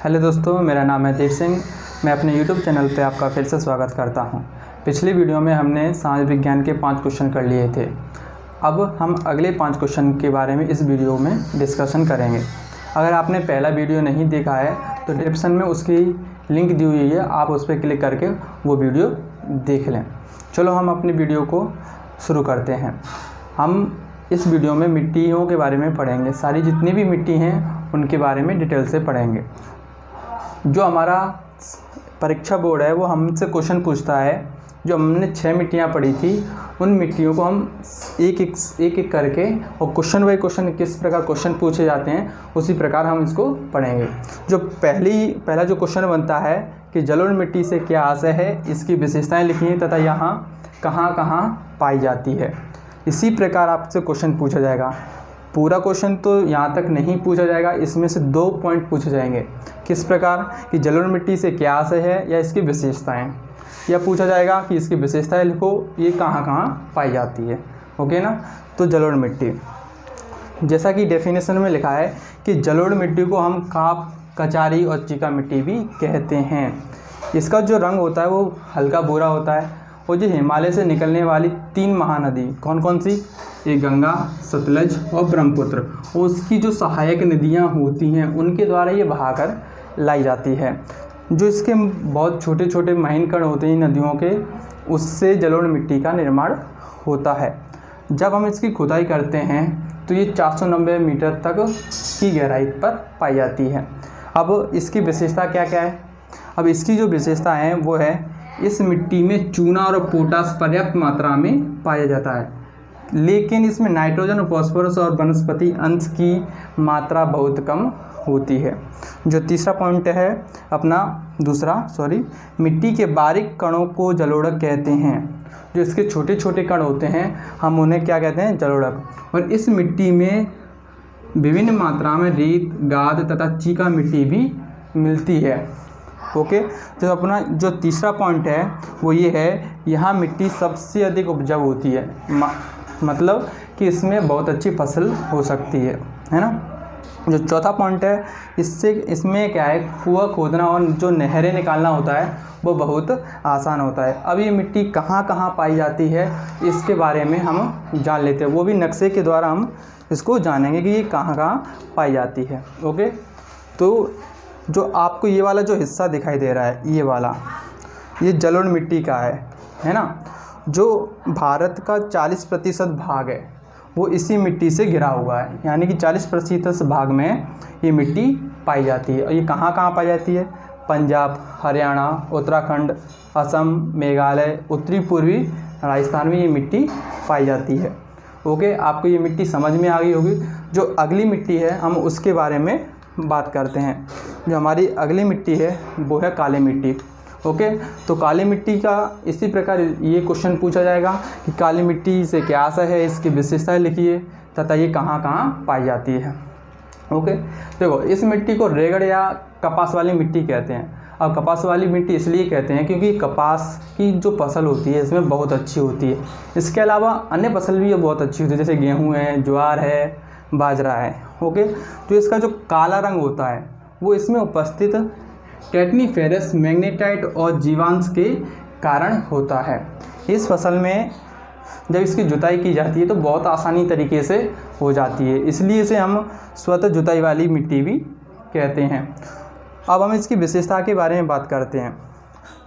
Hello दोस्तों, मेरा नाम है देव सिंह। मैं अपने यूट्यूब चैनल पे आपका फिर से स्वागत करता हूं। पिछली वीडियो में हमने समाज विज्ञान के 5 क्वेश्चन कर लिए थे। अब हम अगले 5 क्वेश्चन के बारे में इस वीडियो में डिस्कशन करेंगे। अगर आपने पहला वीडियो नहीं देखा है तो डिस्क्रिप्शन में उसकी लिंक दी हुई है, आप उस पर क्लिक करके वो वीडियो देख लें। चलो हम अपनी वीडियो को शुरू करते हैं। हम इस वीडियो में मिट्टियों के बारे में पढ़ेंगे। सारी जितनी भी मिट्टी हैं उनके बारे में डिटेल से पढ़ेंगे। जो हमारा परीक्षा बोर्ड है वो हमसे क्वेश्चन पूछता है। जो हमने 6 मिट्टियाँ पढ़ी थी उन मिट्टियों को हम एक एक करके और क्वेश्चन बाई क्वेश्चन किस प्रकार क्वेश्चन पूछे जाते हैं उसी प्रकार हम इसको पढ़ेंगे। जो पहला जो क्वेश्चन बनता है कि जलोढ़ मिट्टी से क्या आशय है, इसकी विशेषताएं लिखिए तथा यहाँ कहाँ कहाँ पाई जाती है। इसी प्रकार आपसे क्वेश्चन पूछा जाएगा। पूरा क्वेश्चन तो यहाँ तक नहीं पूछा जाएगा, इसमें से 2 पॉइंट पूछे जाएंगे। किस प्रकार कि जलोढ़ मिट्टी से क्या आशय है या इसकी विशेषताएं, या पूछा जाएगा कि इसकी विशेषताएं लिखो, ये कहाँ कहाँ पाई जाती है। ओके ना। तो जलोढ़ मिट्टी, जैसा कि डेफिनेशन में लिखा है कि जलोढ़ मिट्टी को हम काप, कचारी और चीका मिट्टी भी कहते हैं। इसका जो रंग होता है वो हल्का भूरा होता है। और जो हिमालय से निकलने वाली 3 महानदी कौन कौन सी, ये गंगा, सतलज और ब्रह्मपुत्र, और उसकी जो सहायक नदियाँ होती हैं उनके द्वारा ये बहाकर लाई जाती है। जो इसके बहुत छोटे छोटे महीन कण होते हैं नदियों के, उससे जलोढ़ मिट्टी का निर्माण होता है। जब हम इसकी खुदाई करते हैं तो ये 490 मीटर तक की गहराई पर पाई जाती है। अब इसकी विशेषता क्या क्या है। अब इसकी जो विशेषता है वो है, इस मिट्टी में चूना और पोटास पर्याप्त मात्रा में पाया जाता है, लेकिन इसमें नाइट्रोजन और फॉस्फोरस और वनस्पति अंश की मात्रा बहुत कम होती है। जो तीसरा पॉइंट है अपना मिट्टी के बारीक कणों को जलोढ़क कहते हैं। जो इसके छोटे छोटे कण होते हैं हम उन्हें क्या कहते हैं, जलोढ़क। और इस मिट्टी में विभिन्न मात्रा में रेत, गाद तथा चीका मिट्टी भी मिलती है। ओके। तो अपना जो तीसरा पॉइंट है वो ये है, यहाँ मिट्टी सबसे अधिक उपजाऊ होती है। मतलब कि इसमें बहुत अच्छी फसल हो सकती है ना। जो चौथा पॉइंट है, इसमें क्या है, कुआं खोदना और जो नहरें निकालना होता है वो बहुत आसान होता है। अब ये मिट्टी कहाँ कहाँ पाई जाती है इसके बारे में हम जान लेते हैं। वो भी नक्शे के द्वारा हम इसको जानेंगे कि ये कहाँ कहाँ पाई जाती है। ओके। तो जो आपको ये वाला जो हिस्सा दिखाई दे रहा है, ये वाला, ये जलोढ़ मिट्टी का है ना। जो भारत का 40% भाग है वो इसी मिट्टी से घिरा हुआ है, यानी कि 40% भाग में ये मिट्टी पाई जाती है। और ये कहाँ कहाँ पाई जाती है, पंजाब, हरियाणा, उत्तराखंड, असम, मेघालय, उत्तरी पूर्वी राजस्थान में ये मिट्टी पाई जाती है। ओके। आपको ये मिट्टी समझ में आ गई होगी। जो अगली मिट्टी है हम उसके बारे में बात करते हैं। जो हमारी अगली मिट्टी है वो है काली मिट्टी। ओके। तो काली मिट्टी का इसी प्रकार ये क्वेश्चन पूछा जाएगा कि काली मिट्टी से क्या आशय है, इसकी विशेषताएं लिखिए तथा ये कहाँ कहाँ पाई जाती है। ओके। देखो, इस मिट्टी को रेगड़ या कपास वाली मिट्टी कहते हैं। अब कपास वाली मिट्टी इसलिए कहते हैं क्योंकि कपास की जो फसल होती है इसमें बहुत अच्छी होती है। इसके अलावा अन्य फसल भी बहुत अच्छी होती है, जैसे गेहूँ है, ज्वार है, बाजरा है। ओके। तो इसका जो काला रंग होता है वो इसमें उपस्थित कैटनीफेरस, मैग्नेटाइट और जीवांश के कारण होता है। इस फसल में जब इसकी जुताई की जाती है तो बहुत आसानी तरीके से हो जाती है, इसलिए इसे हम स्वतः जुताई वाली मिट्टी भी कहते हैं। अब हम इसकी विशेषता के बारे में बात करते हैं।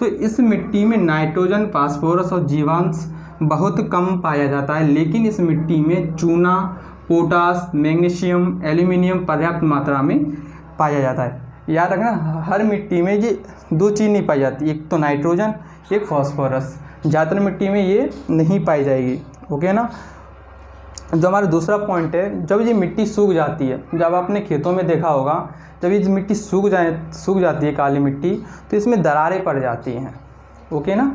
तो इस मिट्टी में नाइट्रोजन, फास्फोरस और जीवांश बहुत कम पाया जाता है, लेकिन इस मिट्टी में चूना, पोटास, मैग्नीशियम, एल्यूमिनियम पर्याप्त मात्रा में पाया जाता है। याद रखना, हर मिट्टी में ये 2 चीज़ नहीं पाई जाती, एक तो नाइट्रोजन, एक फॉस्फोरस। ज़्यादातर मिट्टी में ये नहीं पाई जाएगी। ओके ना। जो हमारा दूसरा पॉइंट है, जब ये मिट्टी सूख जाती है, जब आपने खेतों में देखा होगा, जब ये मिट्टी सूख जाती है काली मिट्टी, तो इसमें दरारें पड़ जाती हैं। ओके ना।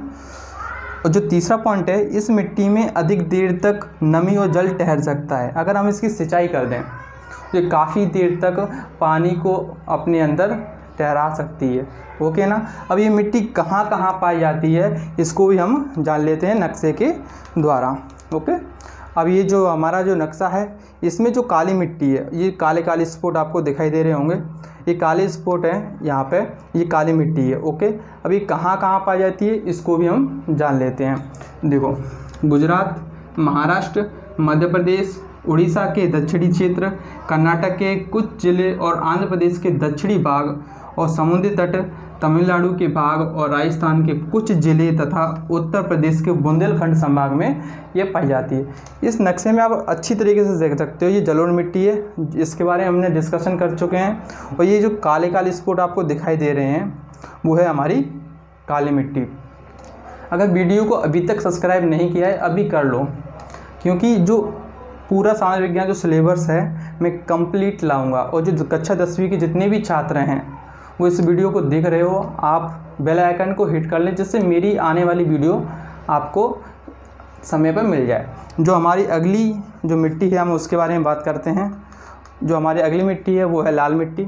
और जो तीसरा पॉइंट है, इस मिट्टी में अधिक देर तक नमी और जल ठहर सकता है। अगर हम इसकी सिंचाई कर दें तो काफ़ी देर तक पानी को अपने अंदर ठहरा सकती है। ओके ना। अब ये मिट्टी कहाँ कहाँ पाई जाती है इसको भी हम जान लेते हैं नक्शे के द्वारा। ओके। अब ये जो हमारा जो नक्शा है इसमें जो काली मिट्टी है, ये काले काले स्पॉट आपको दिखाई दे रहे होंगे, ये काले स्पॉट है यहाँ पे, ये काली मिट्टी है। ओके, अब ये कहाँ कहाँ पाई जाती है इसको भी हम जान लेते हैं। देखो, गुजरात, महाराष्ट्र, मध्य प्रदेश, उड़ीसा के दक्षिणी क्षेत्र, कर्नाटक के कुछ जिले और आंध्र प्रदेश के दक्षिणी भाग और समुद्री तट, तमिलनाडु के भाग और राजस्थान के कुछ जिले तथा उत्तर प्रदेश के बुंदेलखंड संभाग में ये पाई जाती है। इस नक्शे में आप अच्छी तरीके से देख सकते हो, ये जलोढ़ मिट्टी है, इसके बारे में हमने डिस्कशन कर चुके हैं। और ये जो काले काले स्पॉट आपको दिखाई दे रहे हैं वो है हमारी काली मिट्टी। अगर वीडियो को अभी तक सब्सक्राइब नहीं किया है अभी कर लो, क्योंकि जो पूरा समाज विज्ञान जो सिलेबस है मैं कंप्लीट लाऊंगा। और जो कक्षा 10वीं के जितने भी छात्र हैं वो इस वीडियो को देख रहे हो, आप बेल आइकन को हिट कर लें, जिससे मेरी आने वाली वीडियो आपको समय पर मिल जाए। जो हमारी अगली जो मिट्टी है हम उसके बारे में बात करते हैं। जो हमारी अगली मिट्टी है वो है लाल मिट्टी।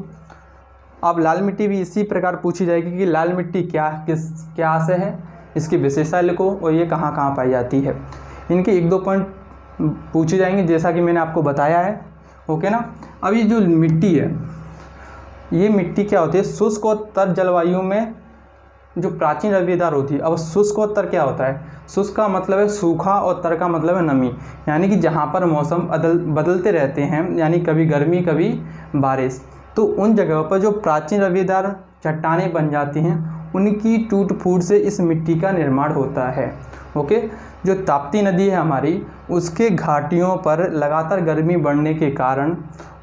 अब लाल मिट्टी भी इसी प्रकार पूछी जाएगी कि लाल मिट्टी क्या से है, इसकी विशेषता लिखो और ये कहाँ कहाँ पाई जाती है। इनके 1-2 पॉइंट पूछे जाएंगे जैसा कि मैंने आपको बताया है। ओके ना। अब ये जो मिट्टी है, ये मिट्टी क्या होती है, शुष्क और तर जलवायु में जो प्राचीन रवेदार होती है। अब शुष्क और तर क्या होता है, शुष्क का मतलब है सूखा और तर का मतलब है नमी, यानी कि जहाँ पर मौसम बदलते रहते हैं, यानी कभी गर्मी कभी बारिश, तो उन जगहों पर जो प्राचीन रवेदार चट्टानें बन जाती हैं उनकी टूट फूट से इस मिट्टी का निर्माण होता है। ओके, जो ताप्ती नदी है हमारी, उसके घाटियों पर लगातार गर्मी बढ़ने के कारण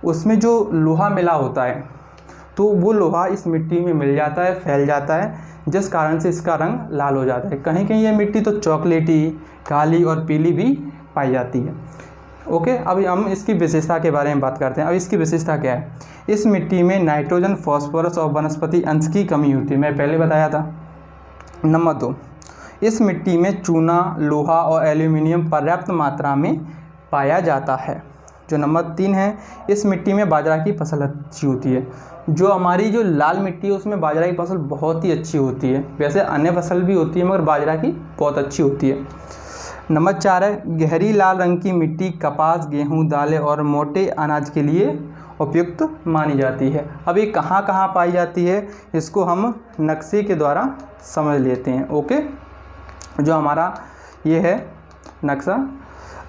उसमें जो लोहा मिला होता है, तो वो लोहा इस मिट्टी में मिल जाता है, फैल जाता है, जिस कारण से इसका रंग लाल हो जाता है। कहीं कहीं ये मिट्टी तो चॉकलेटी, काली और पीली भी पाई जाती है। ओके, अभी हम इसकी विशेषता के बारे में बात करते हैं। अब इसकी विशेषता क्या है, इस मिट्टी में नाइट्रोजन, फॉस्फोरस और वनस्पति अंश की कमी होती है, मैं पहले बताया था। नंबर 2, इस मिट्टी में चूना, लोहा और एल्यूमिनियम पर्याप्त मात्रा में पाया जाता है। जो नंबर 3 है, इस मिट्टी में बाजरा की फसल अच्छी होती है। जो हमारी जो लाल मिट्टी है उसमें बाजरा की फसल बहुत ही अच्छी होती है, वैसे अन्य फसल भी होती है मगर बाजरा की बहुत अच्छी होती है। नंबर 4 है, गहरी लाल रंग की मिट्टी कपास, गेहूं, दालें और मोटे अनाज के लिए उपयुक्त मानी जाती है। अब ये कहाँ कहाँ पाई जाती है इसको हम नक्शे के द्वारा समझ लेते हैं। ओके, जो हमारा ये है नक्शा।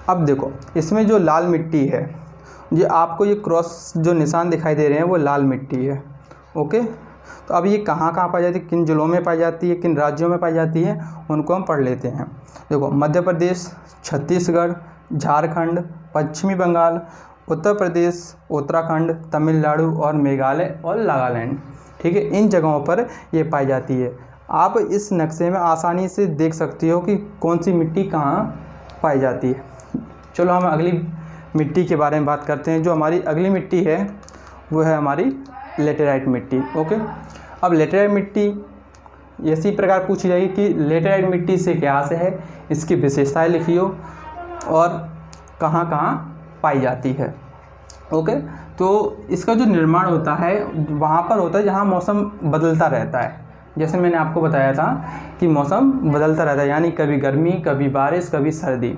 अब देखो, इसमें जो लाल मिट्टी है, ये आपको ये क्रॉस जो निशान दिखाई दे रहे हैं वो लाल मिट्टी है। ओके, तो अब ये कहाँ कहाँ पाई जाती है, किन जिलों में पाई जाती है, किन राज्यों में पाई जाती है, उनको हम पढ़ लेते हैं। देखो, मध्य प्रदेश, छत्तीसगढ़, झारखंड, पश्चिमी बंगाल, उत्तर प्रदेश, उत्तराखंड, तमिलनाडु और मेघालय और नागालैंड। ठीक है, इन जगहों पर ये पाई जाती है। आप इस नक्शे में आसानी से देख सकते हो कि कौन सी मिट्टी कहाँ पाई जाती है। चलो हम अगली मिट्टी के बारे में बात करते हैं। जो हमारी अगली मिट्टी है वो है हमारी लेटेराइट मिट्टी। ओके, अब लेटेराइट मिट्टी इसी प्रकार पूछी जाएगी कि लेटेराइट मिट्टी से क्या से है, इसकी विशेषताएं लिखियो और कहाँ कहाँ पाई जाती है। ओके, तो इसका जो निर्माण होता है वहाँ पर होता है जहाँ मौसम बदलता रहता है। जैसे मैंने आपको बताया था कि मौसम बदलता रहता है, यानी कभी गर्मी, कभी बारिश, कभी सर्दी।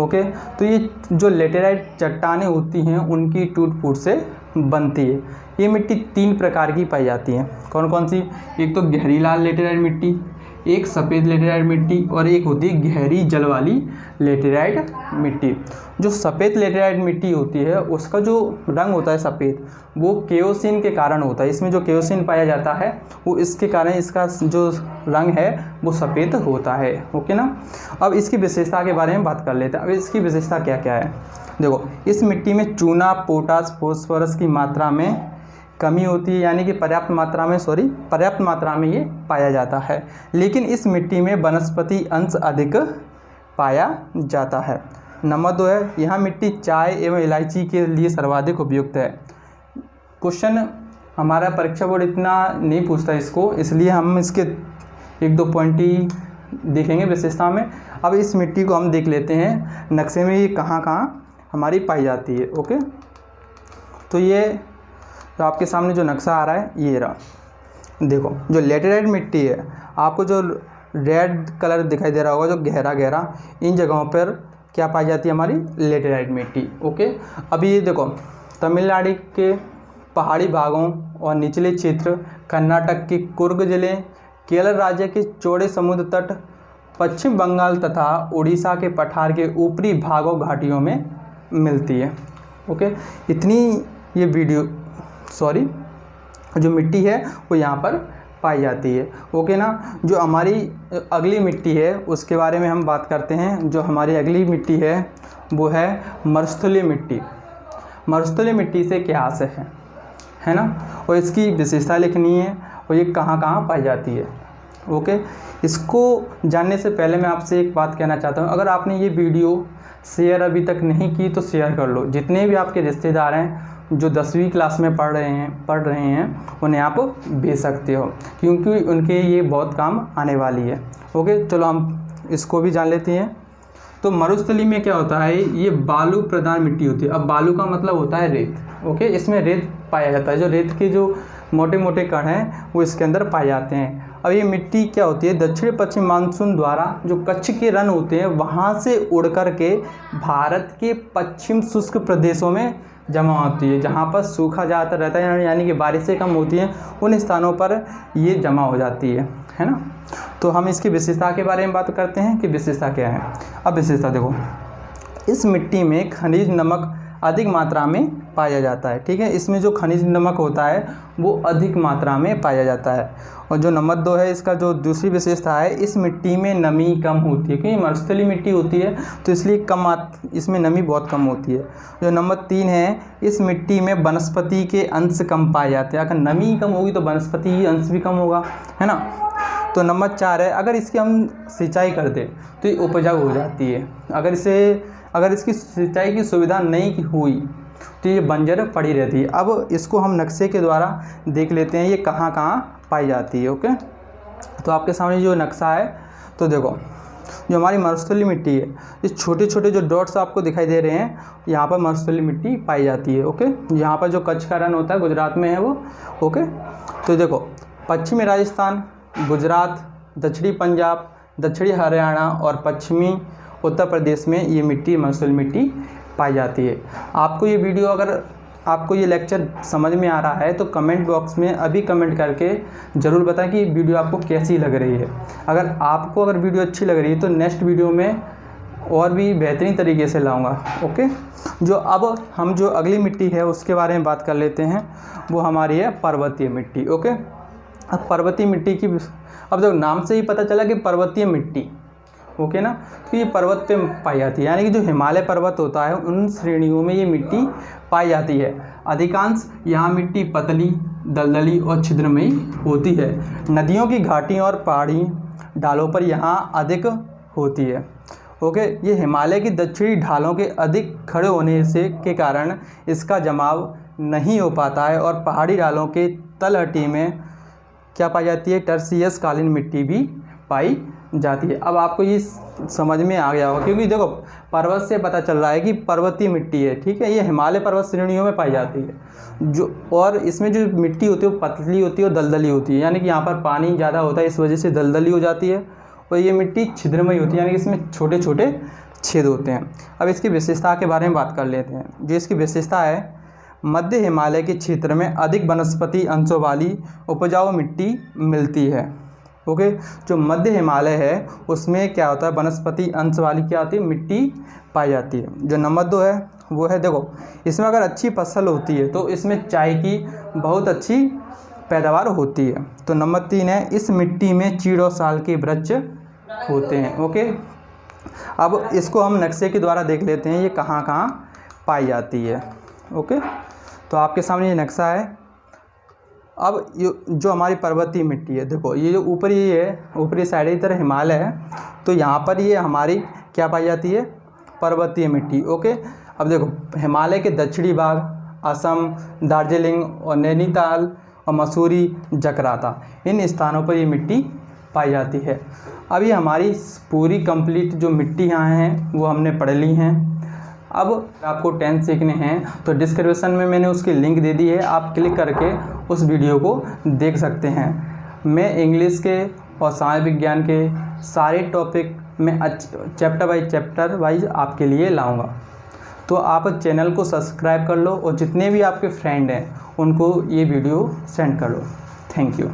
ओके, तो ये जो लेटेराइट चट्टानें होती हैं उनकी टूट फूट से बनती है। ये मिट्टी 3 प्रकार की पाई जाती है। कौन कौन सी, एक तो गहरी लाल लेटेराइट मिट्टी, एक सफ़ेद लेटेराइट मिट्टी और एक होती है गहरी जल वाली लेटेराइट मिट्टी। जो सफ़ेद लेटेराइट मिट्टी होती है उसका जो रंग होता है सफ़ेद, वो केओसिन के कारण होता है। इसमें जो केओसिन पाया जाता है वो इसके कारण इसका जो रंग है वो सफ़ेद होता है। ओके ना। अब इसकी विशेषता के बारे में बात कर लेते हैं। अब इसकी विशेषता क्या क्या है, देखो, इस मिट्टी में चूना, पोटास, फॉस्फोरस की मात्रा में कमी होती है, यानी कि पर्याप्त मात्रा में ये पाया जाता है। लेकिन इस मिट्टी में वनस्पति अंश अधिक पाया जाता है। नंबर 2 है, यह मिट्टी चाय एवं इलायची के लिए सर्वाधिक उपयुक्त है। क्वेश्चन हमारा परीक्षा बोर्ड इतना नहीं पूछता इसको, इसलिए हम इसके 1-2 पॉइंट ही देखेंगे विशेषता में। अब इस मिट्टी को हम देख लेते हैं नक्शे में ये कहाँ कहाँ हमारी पाई जाती है। ओके, तो ये तो आपके सामने जो नक्शा आ रहा है ये रहा। देखो, जो लेटेराइट मिट्टी है, आपको जो रेड कलर दिखाई दे रहा होगा, जो गहरा गहरा, इन जगहों पर क्या पाई जाती है हमारी लेटेराइट मिट्टी। ओके, अभी ये देखो तमिलनाडु के पहाड़ी भागों और निचले क्षेत्र, कर्नाटक के कुर्ग जिले, केरल राज्य के चौड़े समुद्र तट, पश्चिम बंगाल तथा उड़ीसा के पठार के ऊपरी भागों घाटियों में मिलती है। ओके, इतनी ये जो मिट्टी है वो यहाँ पर पाई जाती है। ओके ना, जो हमारी अगली मिट्टी है उसके बारे में हम बात करते हैं। जो हमारी अगली मिट्टी है वो है मरुस्थलीय मिट्टी। मरुस्थलीय मिट्टी से क्या आशय है ना, और इसकी विशेषता लिखनी है और ये कहाँ कहाँ पाई जाती है। ओके, इसको जानने से पहले मैं आपसे एक बात कहना चाहता हूँ, अगर आपने ये वीडियो शेयर अभी तक नहीं की तो शेयर कर लो। जितने भी आपके रिश्तेदार हैं जो 10वीं क्लास में पढ़ रहे हैं उन्हें आप भेज सकते हो, क्योंकि उनके ये बहुत काम आने वाली है। ओके, चलो हम इसको भी जान लेते हैं। तो मरुस्थली में क्या होता है, ये बालू प्रधान मिट्टी होती है। अब बालू का मतलब होता है रेत। ओके, इसमें रेत पाया जाता है, जो रेत के जो मोटे मोटे कण हैं वो इसके अंदर पाए जाते हैं। अब ये मिट्टी क्या होती है, दक्षिण पश्चिम मानसून द्वारा जो कच्छ के रन होते हैं वहाँ से उड़ कर के भारत के पश्चिम शुष्क प्रदेशों में जमा होती है। जहाँ पर सूखा ज़्यादातर रहता है, यानी कि बारिशें कम होती हैं, उन स्थानों पर ये जमा हो जाती है ना। तो हम इसकी विशेषता के बारे में बात करते हैं कि विशेषता क्या है। अब विशेषता देखो, इस मिट्टी में खनिज नमक अधिक मात्रा में पाया जाता है। ठीक है, इसमें जो खनिज नमक होता है वो अधिक मात्रा में पाया जाता है। और जो नंबर 2 है, इसका जो दूसरी विशेषता है, इस मिट्टी में नमी कम होती है, क्योंकि मरुस्थलीय मिट्टी होती है तो इसलिए इसमें नमी बहुत कम होती है। जो नंबर 3 है, इस मिट्टी में वनस्पति के अंश कम पाए जाते हैं। अगर नमी कम होगी तो वनस्पति अंश भी कम होगा, है ना। तो नंबर 4 है, अगर इसकी हम सिंचाई कर दें तो ये उपजाऊ हो जाती है। अगर इसकी सिंचाई की सुविधा नहीं हुई तो ये बंजर पड़ी रहती है। अब इसको हम नक्शे के द्वारा देख लेते हैं ये कहाँ कहाँ पाई जाती है। ओके, तो आपके सामने जो नक्शा है, तो देखो जो हमारी मरुस्थलीय मिट्टी है, ये छोटे छोटे जो डॉट्स आपको दिखाई दे रहे हैं, यहाँ पर मरुस्थलीय मिट्टी पाई जाती है। ओके, यहाँ पर जो कच्छ का रन होता है गुजरात में है वो। ओके, तो देखो पश्चिमी राजस्थान, गुजरात, दक्षिणी पंजाब, दक्षिणी हरियाणा और पश्चिमी उत्तर प्रदेश में ये मिट्टी मरुस्थलीय मिट्टी पाई जाती है। आपको ये वीडियो, अगर आपको ये लेक्चर समझ में आ रहा है तो कमेंट बॉक्स में अभी कमेंट करके ज़रूर बताएं कि वीडियो आपको कैसी लग रही है। अगर वीडियो अच्छी लग रही है तो नेक्स्ट वीडियो में और भी बेहतरीन तरीके से लाऊंगा। ओके, अब हम जो अगली मिट्टी है उसके बारे में बात कर लेते हैं, वो हमारी है पर्वतीय मिट्टी। ओके, अब पर्वतीय मिट्टी की, अब देखो नाम से ही पता चला कि पर्वतीय मिट्टी। ओके ना, तो ये पर्वत पे पाई जाती है, यानी कि जो हिमालय पर्वत होता है उन श्रेणियों में ये मिट्टी पाई जाती है। अधिकांश यहाँ मिट्टी पतली, दलदली और छिद्रमयी होती है। नदियों की घाटियों और पहाड़ी ढालों पर यहाँ अधिक होती है। ओके, ये हिमालय की दक्षिणी ढालों के अधिक खड़े होने के कारण इसका जमाव नहीं हो पाता है, और पहाड़ी ढालों के तलहटी में क्या पाई जाती है, टर्सियस कालीन मिट्टी भी पाई जाती है। अब आपको ये समझ में आ गया होगा, क्योंकि देखो पर्वत से पता चल रहा है कि पर्वतीय मिट्टी है। ठीक है, ये हिमालय पर्वत श्रेणियों में पाई जाती है, और इसमें जो मिट्टी होती है वो पतली होती है और दलदली होती है, यानी कि यहाँ पर पानी ज़्यादा होता है, इस वजह से दलदली हो जाती है। और ये मिट्टी छिद्रमयी होती है, यानी कि इसमें छोटे छोटे छेद होते हैं। अब इसकी विशेषता के बारे में बात कर लेते हैं। जो इसकी विशेषता है, मध्य हिमालय के क्षेत्र में अधिक वनस्पति अंशों वाली उपजाऊ मिट्टी मिलती है। ओके, जो मध्य हिमालय है उसमें क्या होता है, वनस्पति अंश वाली क्या होती है, मिट्टी पाई जाती है। जो नंबर 2 है वो है, देखो इसमें अगर अच्छी फसल होती है तो इसमें चाय की बहुत अच्छी पैदावार होती है। तो नंबर 3 है, इस मिट्टी में चीड़ और साल के वृक्ष होते हैं। ओके, अब इसको हम नक्शे के द्वारा देख लेते हैं ये कहाँ कहाँ पाई जाती है। ओके, तो आपके सामने ये नक्शा है। अब ये जो हमारी पर्वतीय मिट्टी है, देखो ये जो ऊपरी साइड की तरह हिमालय है, तो यहाँ पर ये हमारी क्या पाई जाती है, पर्वतीय मिट्टी। ओके, अब देखो हिमालय के दक्षिणी भाग, असम, दार्जिलिंग और नैनीताल और मसूरी, जकराता, इन स्थानों पर ये मिट्टी पाई जाती है। अब ये हमारी पूरी कंप्लीट जो मिट्टी यहाँ हैं वो हमने पढ़ ली हैं। अब आपको 10 सीखने हैं तो डिस्क्रिप्शन में मैंने उसकी लिंक दे दी है, आप क्लिक करके उस वीडियो को देख सकते हैं। मैं इंग्लिश के और समाज विज्ञान के सारे टॉपिक मैं चैप्टर वाइज आपके लिए लाऊंगा। तो आप चैनल को सब्सक्राइब कर लो और जितने भी आपके फ्रेंड हैं उनको ये वीडियो सेंड कर लो। Thank you.